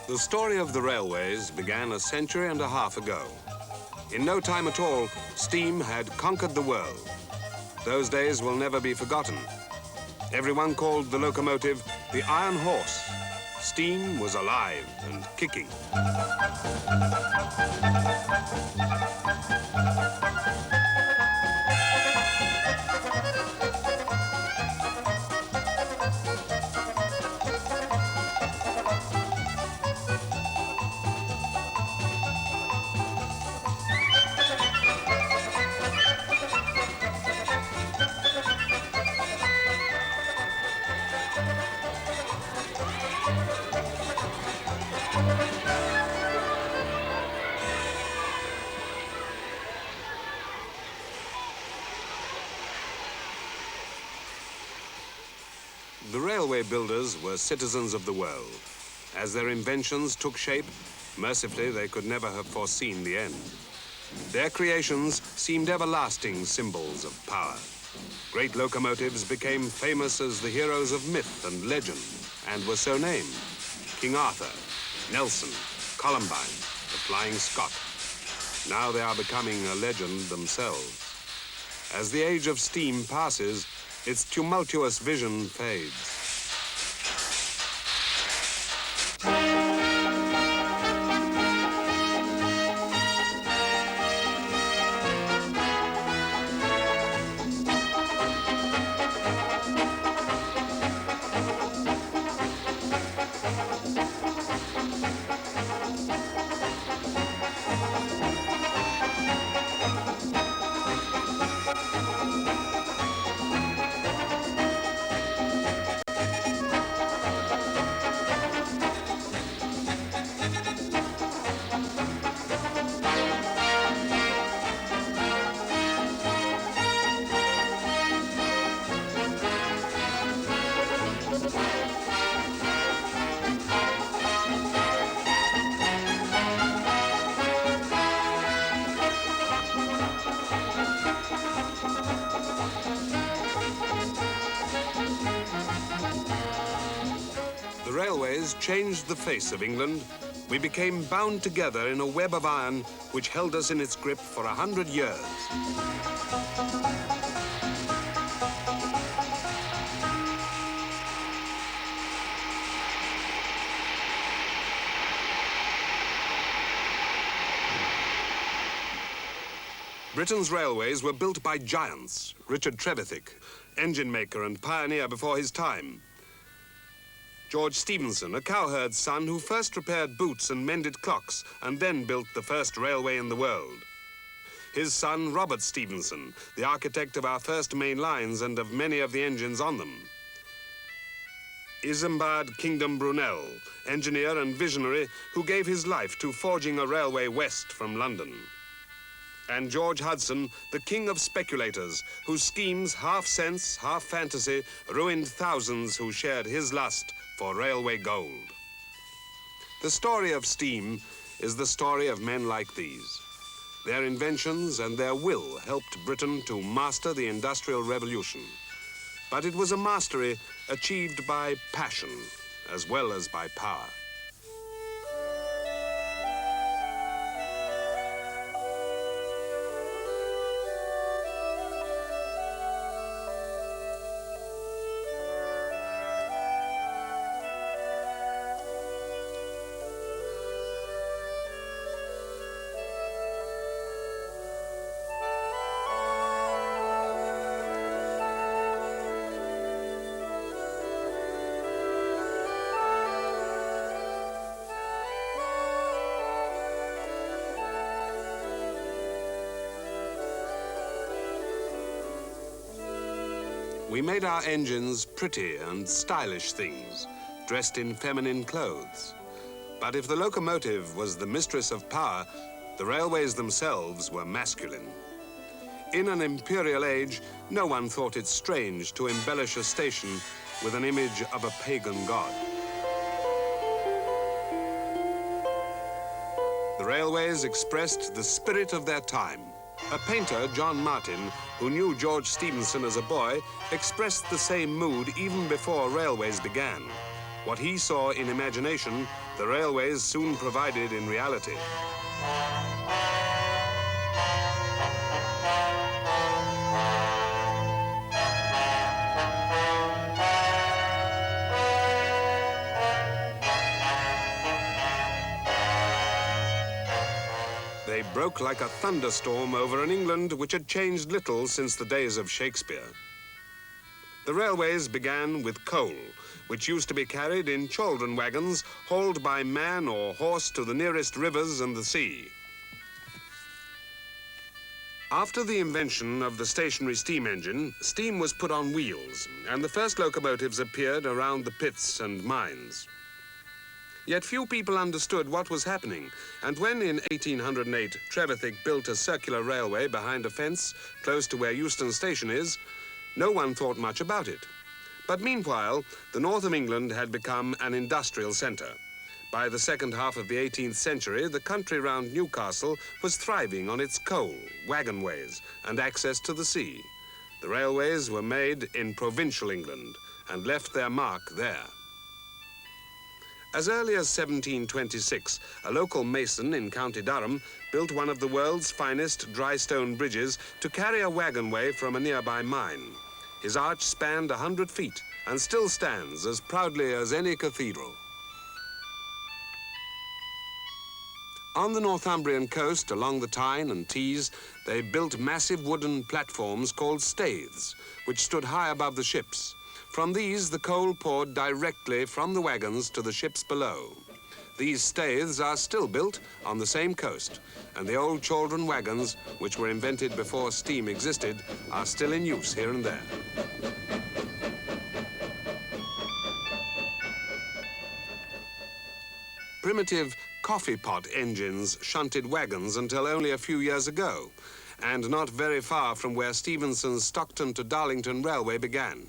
The story of the railways began a century and a half ago. In no time at all, steam had conquered the world. Those days will never be forgotten. Everyone called the locomotive the Iron Horse. Steam was alive and kicking. The railway builders were citizens of the world. As their inventions took shape, mercifully they could never have foreseen the end. Their creations seemed everlasting symbols of power. Great locomotives became famous as the heroes of myth and legend, and were so named. King Arthur, Nelson, Columbine, the Flying Scot. Now they are becoming a legend themselves. As the age of steam passes, its tumultuous vision fades. The railways changed the face of England. We became bound together in a web of iron which held us in its grip for 100 years. Britain's railways were built by giants. Richard Trevithick, engine maker and pioneer before his time. George Stephenson, a cowherd's son who first repaired boots and mended clocks and then built the first railway in the world. His son, Robert Stephenson, the architect of our first main lines and of many of the engines on them. Isambard Kingdom Brunel, engineer and visionary who gave his life to forging a railway west from London. And George Hudson, the king of speculators, whose schemes, half sense, half fantasy, ruined thousands who shared his lust for railway gold. The story of steam is the story of men like these. Their inventions and their will helped Britain to master the Industrial Revolution. But it was a mastery achieved by passion as well as by power. We made our engines pretty and stylish things, dressed in feminine clothes. But if the locomotive was the mistress of power, the railways themselves were masculine. In an imperial age, no one thought it strange to embellish a station with an image of a pagan god. The railways expressed the spirit of their time. A painter, John Martin, who knew George Stephenson as a boy, expressed the same mood even before railways began. What he saw in imagination, the railways soon provided in reality. They broke like a thunderstorm over an England which had changed little since the days of Shakespeare. The railways began with coal, which used to be carried in chaldron wagons hauled by man or horse to the nearest rivers and the sea. After the invention of the stationary steam engine, steam was put on wheels, and the first locomotives appeared around the pits and mines. Yet few people understood what was happening, and when in 1808 Trevithick built a circular railway behind a fence close to where Euston Station is, no one thought much about it. But meanwhile, the north of England had become an industrial centre. By the second half of the 18th century, the country round Newcastle was thriving on its coal, wagonways, and access to the sea. The railways were made in provincial England and left their mark there. As early as 1726, a local mason in County Durham built one of the world's finest dry stone bridges to carry a wagonway from a nearby mine. His arch spanned 100 feet and still stands as proudly as any cathedral. On the Northumbrian coast, along the Tyne and Tees, they built massive wooden platforms called staithes, which stood high above the ships. From these, the coal poured directly from the wagons to the ships below. These staithes are still built on the same coast, and the old chaldron wagons, which were invented before steam existed, are still in use here and there. Primitive coffee pot engines shunted wagons until only a few years ago, and not very far from where Stephenson's Stockton to Darlington Railway began.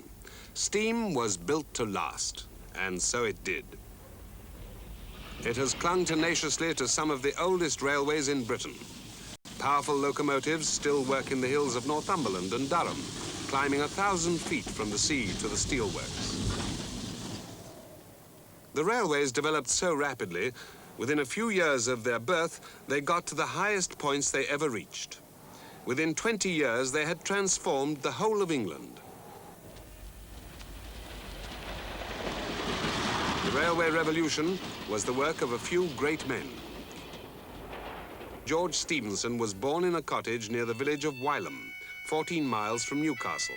Steam was built to last, and so it did. It has clung tenaciously to some of the oldest railways in Britain. Powerful locomotives still work in the hills of Northumberland and Durham, climbing 1,000 feet from the sea to the steelworks. The railways developed so rapidly, within a few years of their birth, they got to the highest points they ever reached. Within 20 years, they had transformed the whole of England. The railway revolution was the work of a few great men. George Stephenson was born in a cottage near the village of Wylam, 14 miles from Newcastle.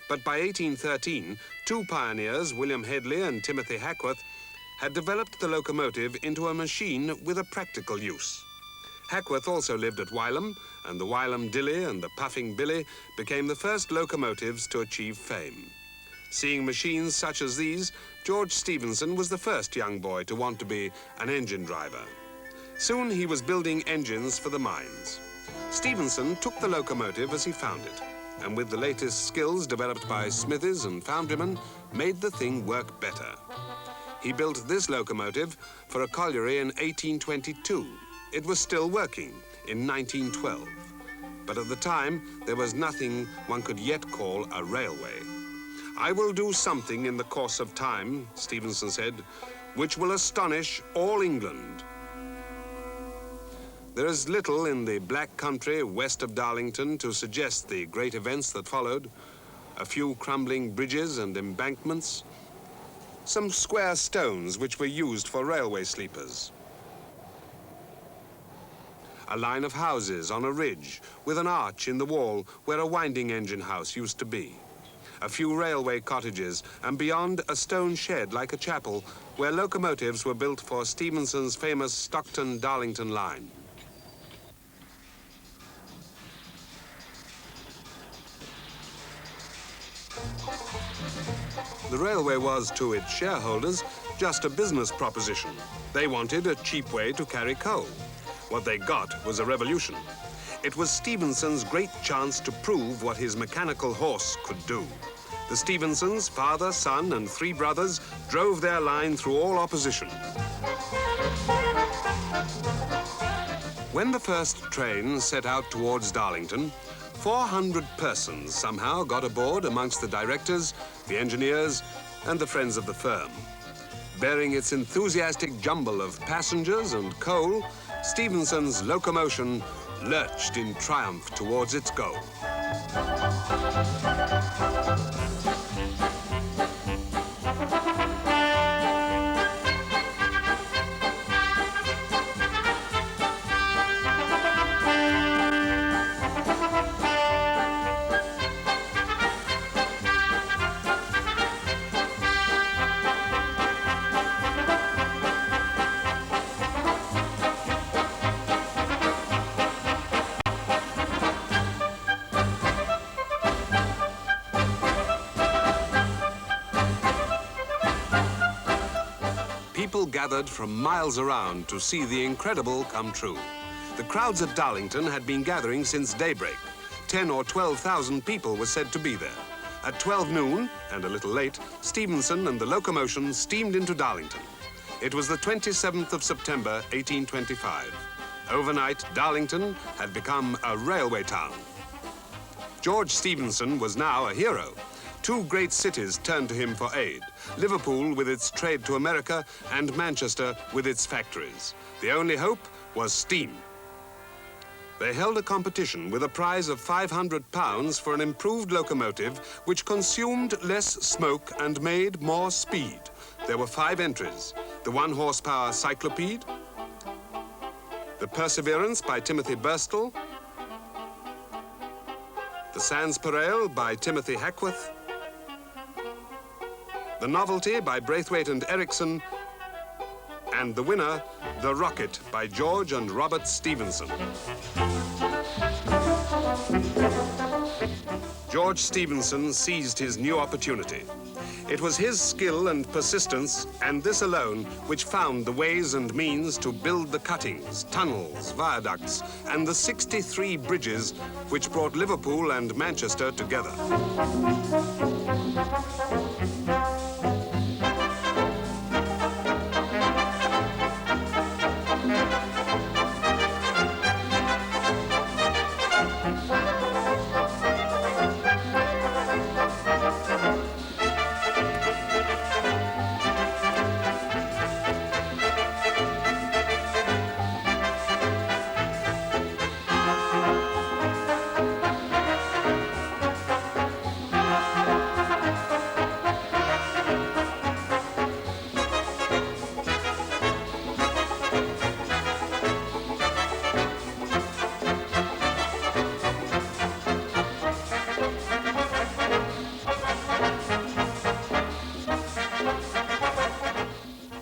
But by 1813, two pioneers, William Hedley and Timothy Hackworth, had developed the locomotive into a machine with a practical use. Hackworth also lived at Wylam, and the Wylam Dilly and the Puffing Billy became the first locomotives to achieve fame. Seeing machines such as these, George Stephenson was the first young boy to want to be an engine driver. Soon he was building engines for the mines. Stephenson took the locomotive as he found it, and with the latest skills developed by smithies and foundrymen, made the thing work better. He built this locomotive for a colliery in 1822. It was still working in 1912. But at the time, there was nothing one could yet call a railway. "I will do something in the course of time," Stephenson said, "which will astonish all England." There is little in the Black Country west of Darlington to suggest the great events that followed. A few crumbling bridges and embankments, some square stones which were used for railway sleepers. A line of houses on a ridge with an arch in the wall where a winding engine house used to be. A few railway cottages, and beyond a stone shed like a chapel where locomotives were built for Stephenson's famous Stockton-Darlington line. The railway was, to its shareholders, just a business proposition. They wanted a cheap way to carry coal. What they got was a revolution. It was Stephenson's great chance to prove what his mechanical horse could do. The Stephensons, father, son, and 3 brothers, drove their line through all opposition. When the first train set out towards Darlington, 400 persons somehow got aboard amongst the directors, the engineers, and the friends of the firm. Bearing its enthusiastic jumble of passengers and coal, Stephenson's locomotion lurched in triumph towards its goal. People gathered from miles around to see the incredible come true. The crowds at Darlington had been gathering since daybreak. 10 or 12,000 people were said to be there. At 12 noon, and a little late, Stephenson and the locomotion steamed into Darlington. It was the 27th of September, 1825. Overnight, Darlington had become a railway town. George Stephenson was now a hero. Two great cities turned to him for aid, Liverpool with its trade to America and Manchester with its factories. The only hope was steam. They held a competition with a prize of £500 for an improved locomotive which consumed less smoke and made more speed. There were 5 entries: the 1-horsepower Cyclopede, the Perseverance by Timothy Burstall, the Sanspareil by Timothy Hackworth, the Novelty by Braithwaite and Ericsson, and the winner, the Rocket by George and Robert Stephenson. George Stephenson seized his new opportunity. It was his skill and persistence, and this alone, which found the ways and means to build the cuttings, tunnels, viaducts, and the 63 bridges which brought Liverpool and Manchester together.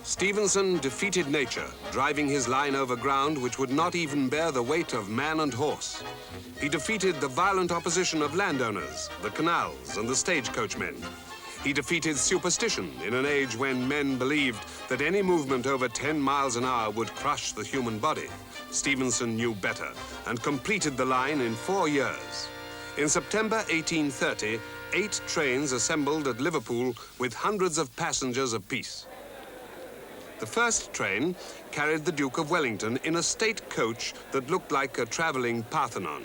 Stephenson defeated nature, driving his line over ground which would not even bear the weight of man and horse. He defeated the violent opposition of landowners, the canals, and the stagecoachmen. He defeated superstition in an age when men believed that any movement over 10 miles an hour would crush the human body. Stephenson knew better and completed the line in 4 years. In September 1830, 8 trains assembled at Liverpool with hundreds of passengers apiece. The first train carried the Duke of Wellington in a state coach that looked like a traveling Parthenon.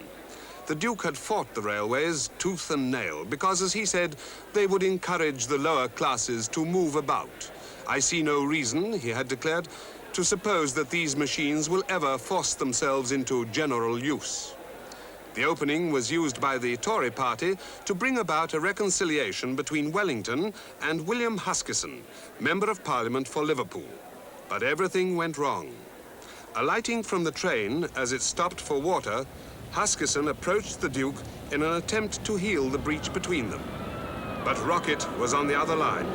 The Duke had fought the railways tooth and nail because, as he said, they would encourage the lower classes to move about. "I see no reason," he had declared, "to suppose that these machines will ever force themselves into general use." The opening was used by the Tory party to bring about a reconciliation between Wellington and William Huskisson, Member of Parliament for Liverpool. But everything went wrong. Alighting from the train as it stopped for water, Huskisson approached the Duke in an attempt to heal the breach between them. But Rocket was on the other line.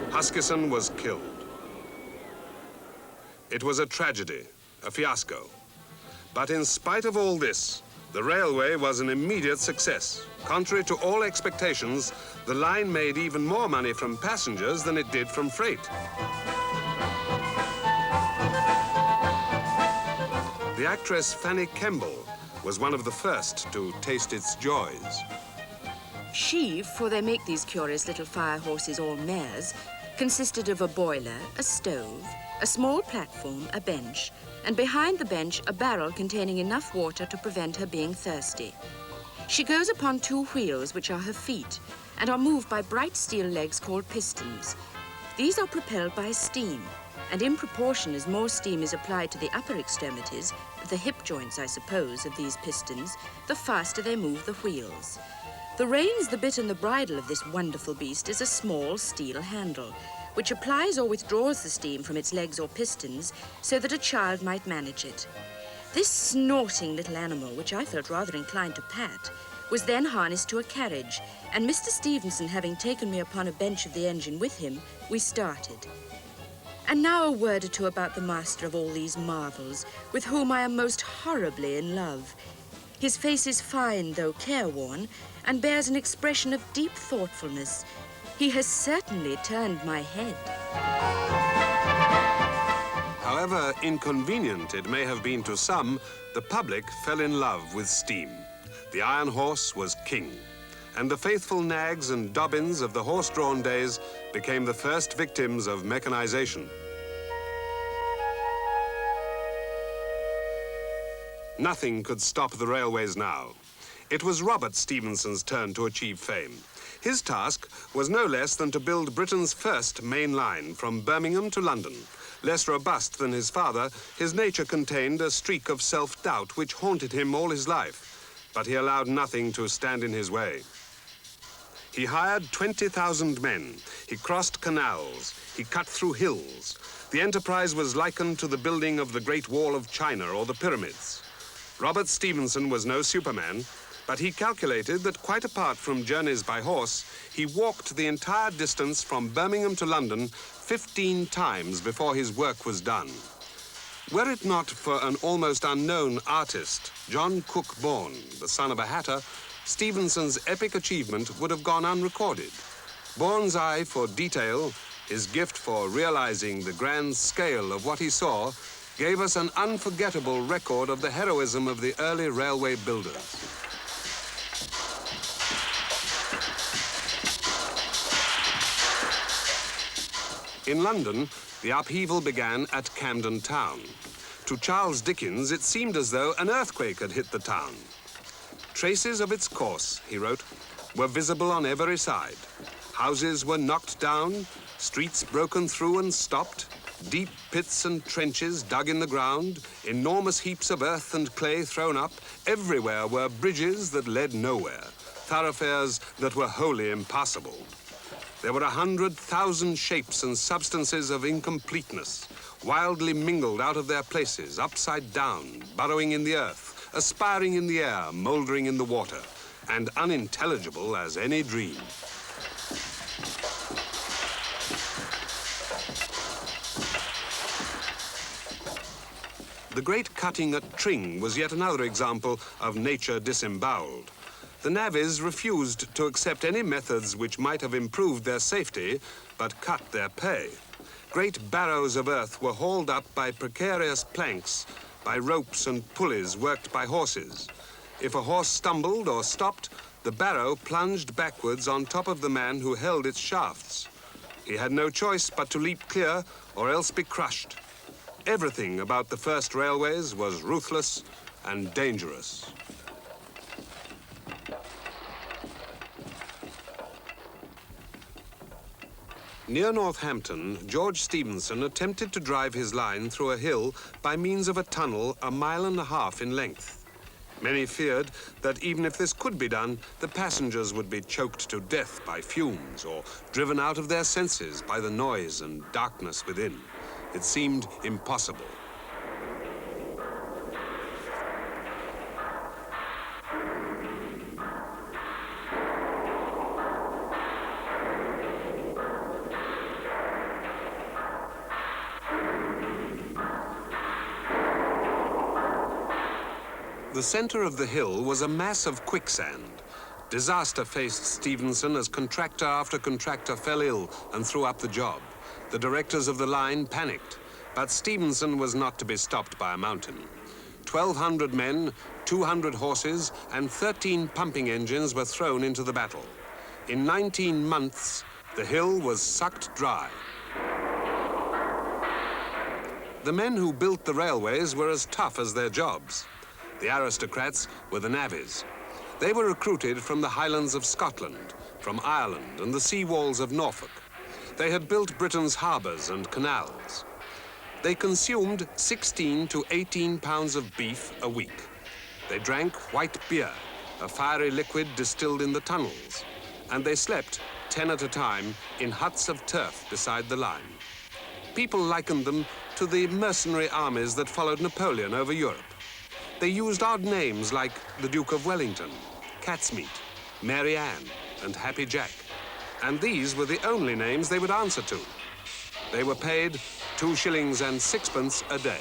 Huskisson was killed. It was a tragedy, a fiasco. But in spite of all this, the railway was an immediate success. Contrary to all expectations, the line made even more money from passengers than it did from freight. The actress Fanny Kemble was one of the first to taste its joys. She, for they make these curious little fire horses all mares, consisted of a boiler, a stove, a small platform, a bench, and behind the bench a barrel containing enough water to prevent her being thirsty. She goes upon 2 wheels, which are her feet, and are moved by bright steel legs called pistons. These are propelled by steam, and in proportion as more steam is applied to the upper extremities, the hip joints, I suppose, of these pistons, the faster they move the wheels. The reins, the bit and the bridle of this wonderful beast is a small steel handle, which applies or withdraws the steam from its legs or pistons so that a child might manage it. This snorting little animal, which I felt rather inclined to pat, was then harnessed to a carriage, and Mr. Stevenson having taken me upon a bench of the engine with him, we started. And now a word or two about the master of all these marvels, with whom I am most horribly in love. His face is fine, though careworn, and bears an expression of deep thoughtfulness. He has certainly turned my head. However inconvenient it may have been to some, the public fell in love with steam. The iron horse was king, and the faithful nags and dobbins of the horse-drawn days became the first victims of mechanization. Nothing could stop the railways now. It was Robert Stephenson's turn to achieve fame. His task was no less than to build Britain's first main line from Birmingham to London. Less robust than his father, his nature contained a streak of self-doubt which haunted him all his life, but he allowed nothing to stand in his way. He hired 20,000 men. He crossed canals. He cut through hills. The enterprise was likened to the building of the Great Wall of China or the pyramids. Robert Stephenson was no Superman, but he calculated that quite apart from journeys by horse, he walked the entire distance from Birmingham to London 15 times before his work was done. Were it not for an almost unknown artist, John Cook Bourne, the son of a hatter, Stephenson's epic achievement would have gone unrecorded. Bourne's eye for detail, his gift for realizing the grand scale of what he saw, gave us an unforgettable record of the heroism of the early railway builders. In London, the upheaval began at Camden Town. To Charles Dickens, it seemed as though an earthquake had hit the town. Traces of its course, he wrote, were visible on every side. Houses were knocked down, streets broken through and stopped, deep pits and trenches dug in the ground, enormous heaps of earth and clay thrown up. Everywhere were bridges that led nowhere, thoroughfares that were wholly impassable. There were 100,000 shapes and substances of incompleteness, wildly mingled out of their places, upside down, burrowing in the earth, aspiring in the air, mouldering in the water, and unintelligible as any dream. The great cutting at Tring was yet another example of nature disemboweled. The navvies refused to accept any methods which might have improved their safety, but cut their pay. Great barrows of earth were hauled up by precarious planks, by ropes and pulleys worked by horses. If a horse stumbled or stopped, the barrow plunged backwards on top of the man who held its shafts. He had no choice but to leap clear or else be crushed. Everything about the first railways was ruthless and dangerous. Near Northampton, George Stephenson attempted to drive his line through a hill by means of a tunnel 1.5 miles in length. Many feared that even if this could be done, the passengers would be choked to death by fumes or driven out of their senses by the noise and darkness within. It seemed impossible. The center of the hill was a mass of quicksand. Disaster faced Stephenson as contractor after contractor fell ill and threw up the job. The directors of the line panicked, but Stephenson was not to be stopped by a mountain. 1,200 men, 200 horses, and 13 pumping engines were thrown into the battle. In 19 months, the hill was sucked dry. The men who built the railways were as tough as their jobs. The aristocrats were the navvies. They were recruited from the Highlands of Scotland, from Ireland and the sea walls of Norfolk. They had built Britain's harbours and canals. They consumed 16 to 18 pounds of beef a week. They drank white beer, a fiery liquid distilled in the tunnels, and they slept 10 at a time in huts of turf beside the line. People likened them to the mercenary armies that followed Napoleon over Europe. They used odd names like the Duke of Wellington, Catsmeat, Mary Ann, and Happy Jack. And these were the only names they would answer to. They were paid 2 shillings and 6pence a day.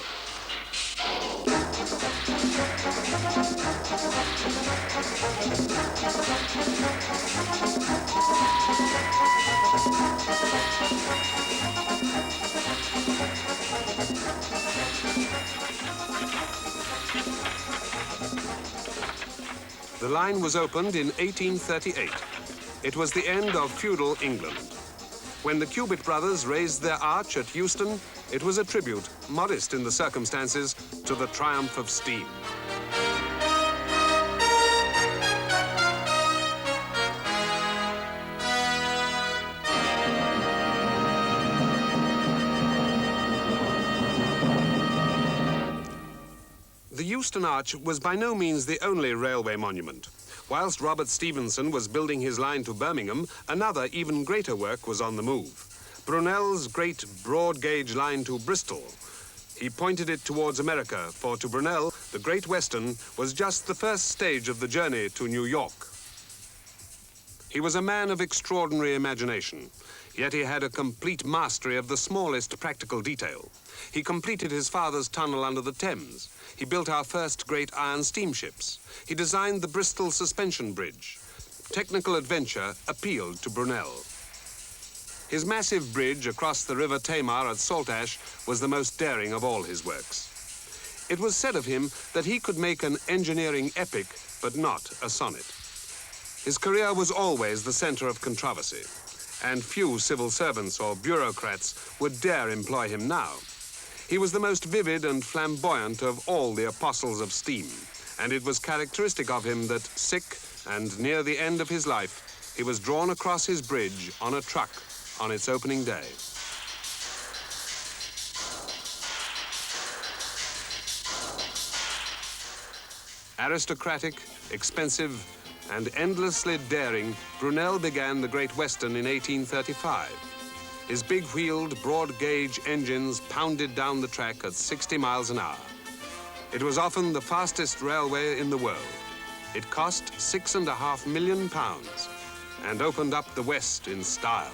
The line was opened in 1838. It was the end of feudal England. When the Cubitt brothers raised their arch at Euston, it was a tribute, modest in the circumstances, to the triumph of steam. The Euston Arch was by no means the only railway monument. Whilst Robert Stephenson was building his line to Birmingham, another, even greater work was on the move. Brunel's great broad-gauge line to Bristol. He pointed it towards America, for to Brunel, the Great Western was just the first stage of the journey to New York. He was a man of extraordinary imagination, yet he had a complete mastery of the smallest practical detail. He completed his father's tunnel under the Thames. He built our first great iron steamships. He designed the Bristol Suspension Bridge. Technical adventure appealed to Brunel. His massive bridge across the River Tamar at Saltash was the most daring of all his works. It was said of him that he could make an engineering epic, but not a sonnet. His career was always the center of controversy, and few civil servants or bureaucrats would dare employ him now. He was the most vivid and flamboyant of all the apostles of steam, and it was characteristic of him that, sick and near the end of his life, he was drawn across his bridge on a truck on its opening day. Aristocratic, expensive, and endlessly daring, Brunel began the Great Western in 1835. His big-wheeled, broad-gauge engines pounded down the track at 60 miles an hour. It was often the fastest railway in the world. It cost £6.5 million and opened up the West in style.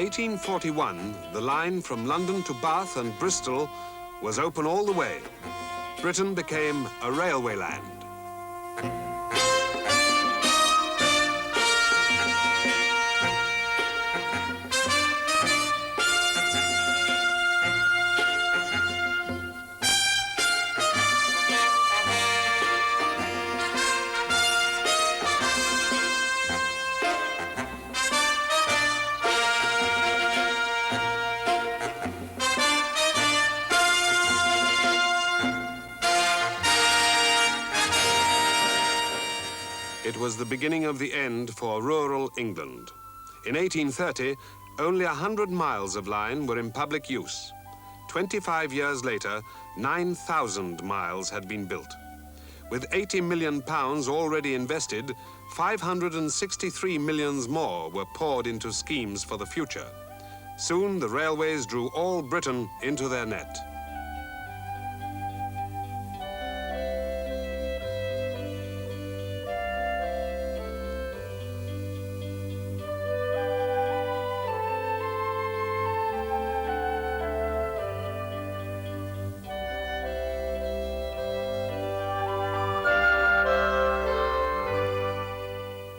1841, the line from London to Bath and Bristol was open all the way. Britain became a railway land. It was the beginning of the end for rural England. In 1830, only 100 miles of line were in public use. 25 years later, 9,000 miles had been built. With £80 million already invested, 563 millions more were poured into schemes for the future. Soon, the railways drew all Britain into their net.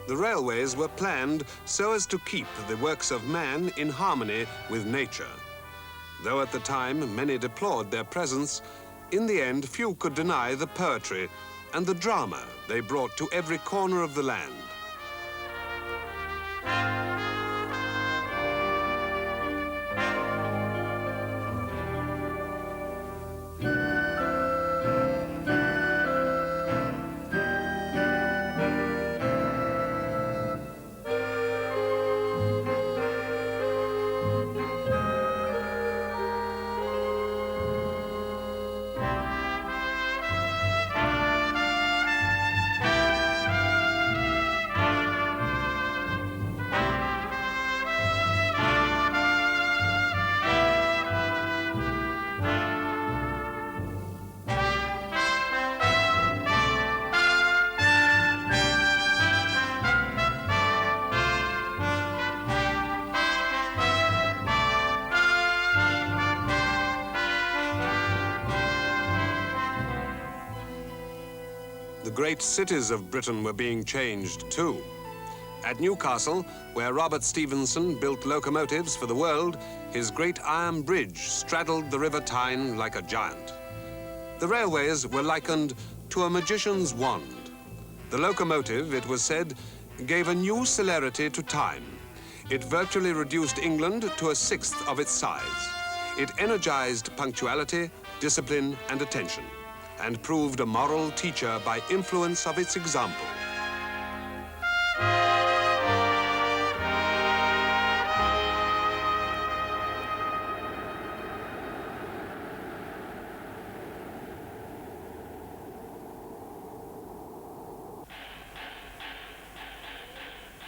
The railways were planned so as to keep the works of man in harmony with nature. Though at the time many deplored their presence, in the end few could deny the poetry and the drama they brought to every corner of the land. The great cities of Britain were being changed too. At Newcastle, where Robert Stephenson built locomotives for the world, his great iron bridge straddled the River Tyne like a giant. The railways were likened to a magician's wand. The locomotive, it was said, gave a new celerity to time. It virtually reduced England to a sixth of its size. It energized punctuality, discipline, and attention, and proved a moral teacher by influence of its example.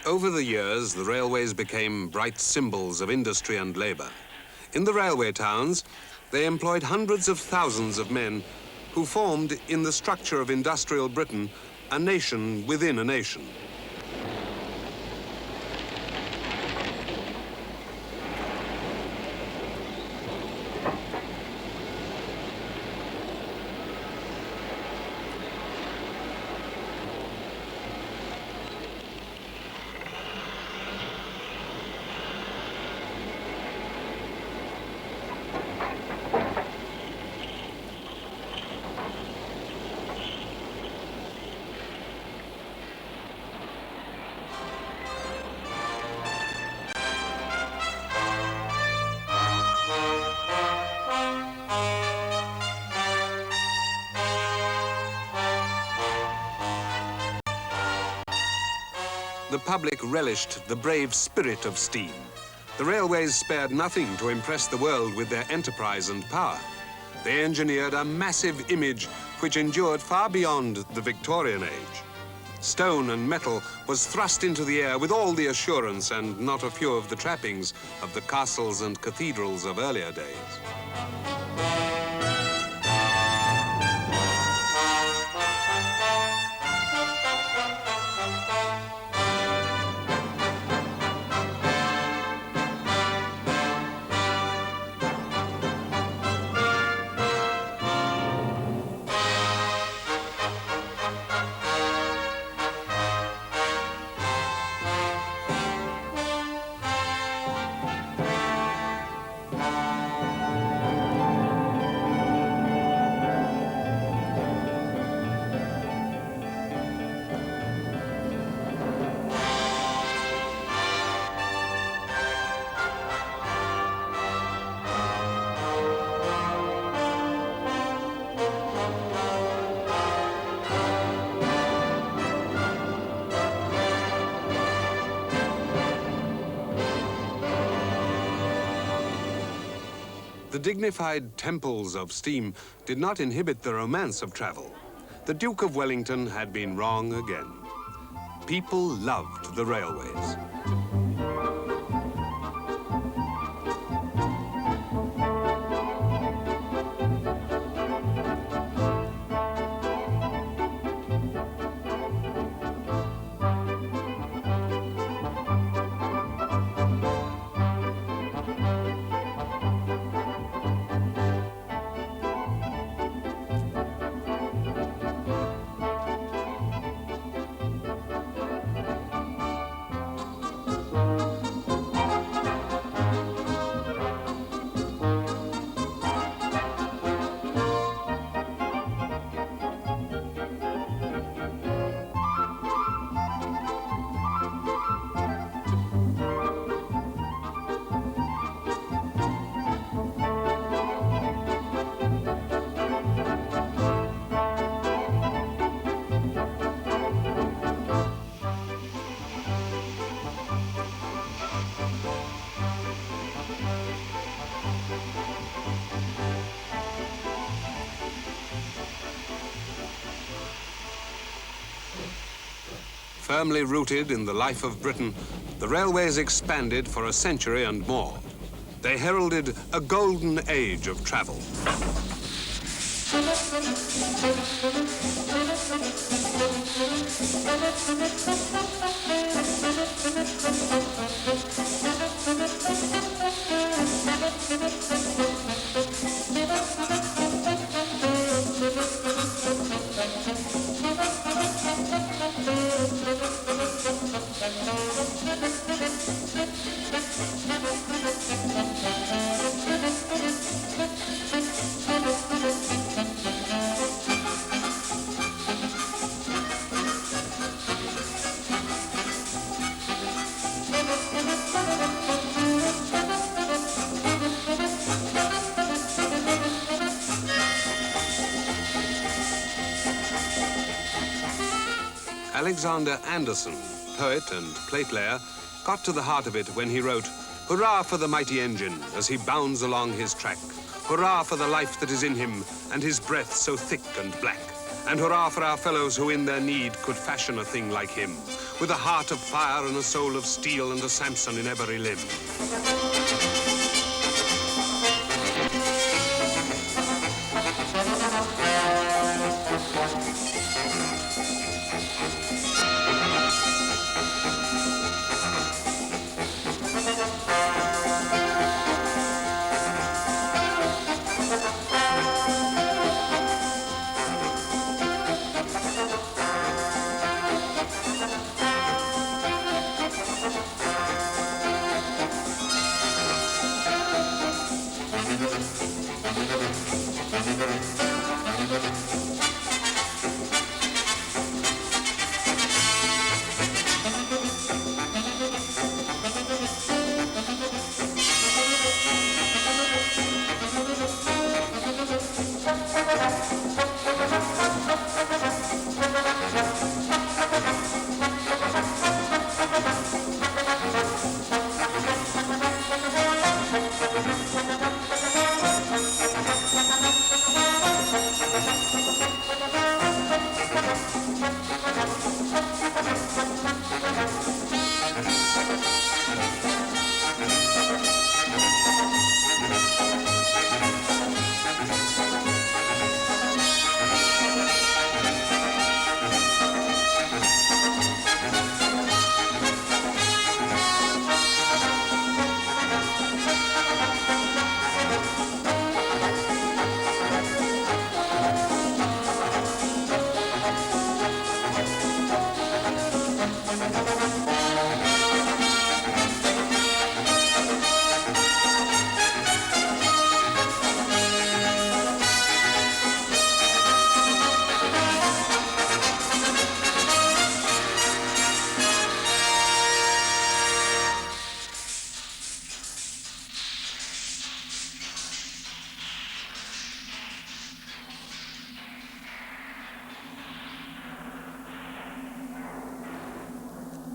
Over the years, the railways became bright symbols of industry and labor. In the railway towns, they employed hundreds of thousands of men who formed, in the structure of industrial Britain, a nation within a nation. The public relished the brave spirit of steam. The railways spared nothing to impress the world with their enterprise and power. They engineered a massive image which endured far beyond the Victorian age. Stone and metal was thrust into the air with all the assurance and not a few of the trappings of the castles and cathedrals of earlier days. The dignified temples of steam did not inhibit the romance of travel. The Duke of Wellington had been wrong again. People loved the railways. Firmly rooted in the life of Britain, the railways expanded for a century and more. They heralded a golden age of travel. Alexander Anderson, poet and platelayer, got to the heart of it when he wrote, "Hurrah for the mighty engine as he bounds along his track. Hurrah for the life that is in him and his breath so thick and black. And hurrah for our fellows who in their need could fashion a thing like him, with a heart of fire and a soul of steel and a Samson in every limb."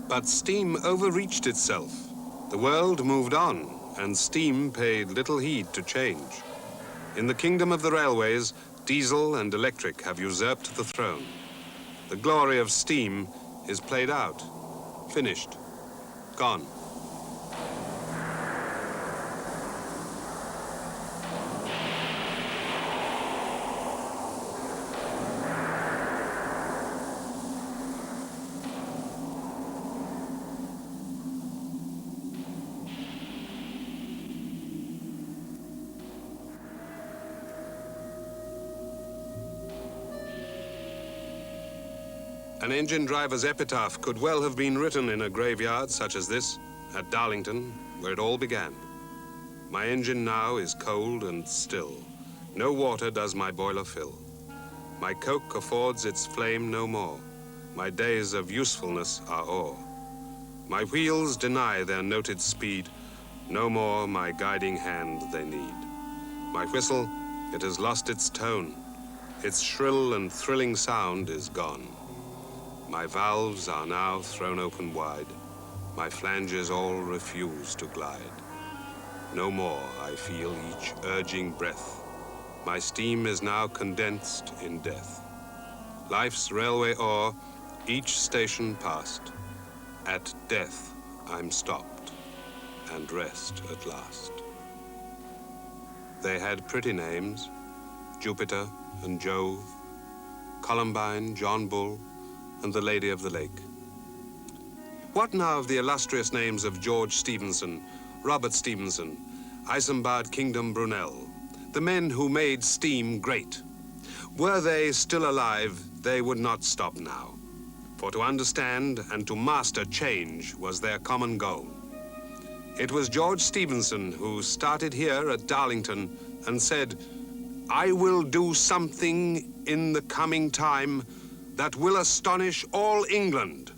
But steam overreached itself. The world moved on, and steam paid little heed to change. In the kingdom of the railways, diesel and electric have usurped the throne. The glory of steam is played out, finished, gone. An engine driver's epitaph could well have been written in a graveyard such as this, at Darlington, where it all began. My engine now is cold and still. No water does my boiler fill. My coke affords its flame no more. My days of usefulness are o'er. My wheels deny their noted speed. No more my guiding hand they need. My whistle, it has lost its tone. Its shrill and thrilling sound is gone. My valves are now thrown open wide. My flanges all refuse to glide. No more I feel each urging breath. My steam is now condensed in death. Life's railway o'er, each station past. At death I'm stopped, and rest at last. They had pretty names, Jupiter and Jove, Columbine, John Bull, and the Lady of the Lake. What now of the illustrious names of George Stephenson, Robert Stephenson, Isambard Kingdom Brunel, the men who made steam great? Were they still alive, they would not stop now. For to understand and to master change was their common goal. It was George Stephenson who started here at Darlington and said, "I will do something in the coming time that will astonish all England."